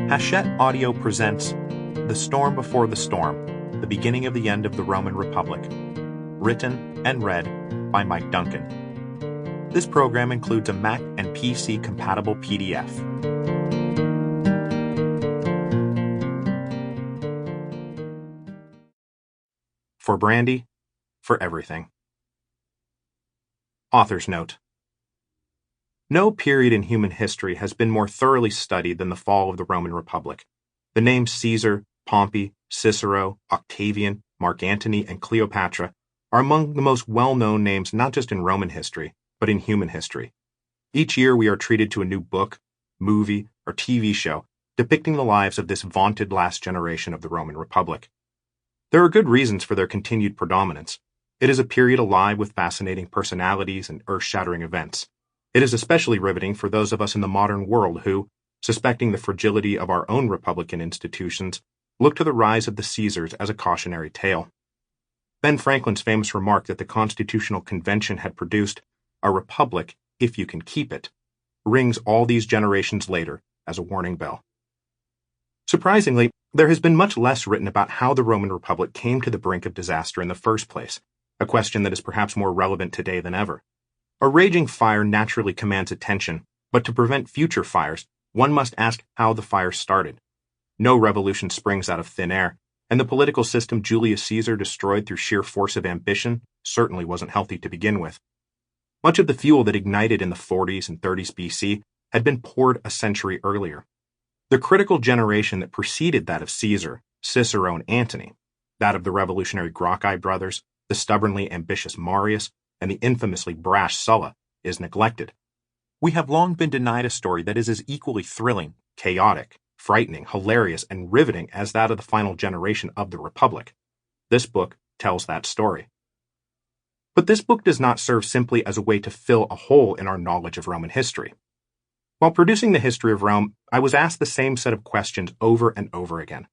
Hachette Audio presents The Storm Before the Storm, The Beginning of the End of the Roman Republic, written and read by Mike Duncan. This program includes a Mac and PC compatible PDF. For brandy, for everything. Author's note. No period in human history has been more thoroughly studied than the fall of the Roman Republic. The names Caesar, Pompey, Cicero, Octavian, Mark Antony, and Cleopatra are among the most well-known names not just in Roman history, but in human history. Each year we are treated to a new book, movie, or TV show depicting the lives of this vaunted last generation of the Roman Republic. There are good reasons for their continued predominance. It is a period alive with fascinating personalities and earth-shattering events. It is especially riveting for those of us in the modern world who, suspecting the fragility of our own republican institutions, look to the rise of the Caesars as a cautionary tale. Ben Franklin's famous remark that the Constitutional Convention had produced a republic, if you can keep it, rings all these generations later as a warning bell. Surprisingly, there has been much less written about how the Roman Republic came to the brink of disaster in the first place, a question that is perhaps more relevant today than ever. A raging fire naturally commands attention, but to prevent future fires, one must ask how the fire started. No revolution springs out of thin air, and the political system Julius Caesar destroyed through sheer force of ambition certainly wasn't healthy to begin with. Much of the fuel that ignited in the 40s and 30s BC had been poured a century earlier. The critical generation that preceded that of Caesar, Cicero, and Antony, that of the revolutionary Gracchi brothers, the stubbornly ambitious Marius, and the infamously brash Sulla, is neglected. We have long been denied a story that is as equally thrilling, chaotic, frightening, hilarious, and riveting as that of the final generation of the Republic. This book tells that story. But this book does not serve simply as a way to fill a hole in our knowledge of Roman history. While producing the history of Rome, I was asked the same set of questions over and over again.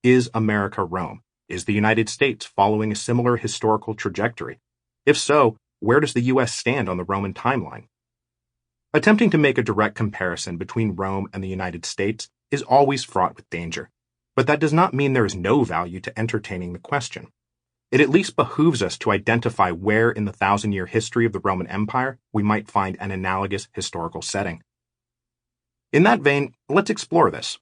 Is America Rome? Is the United States following a similar historical trajectory? If so, where does the U.S. stand on the Roman timeline? Attempting to make a direct comparison between Rome and the United States is always fraught with danger, but that does not mean there is no value to entertaining the question. It at least behooves us to identify where in the 1,000-year history of the Roman Empire we might find an analogous historical setting. In that vein, let's explore this.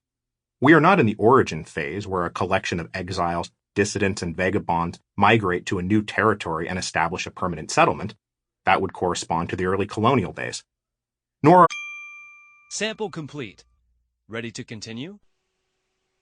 We are not in the origin phase where a collection of exiles, dissidents, and vagabonds migrate to a new territory and establish a permanent settlement. That would correspond to the early colonial days. Nor are Sample complete. Ready to continue?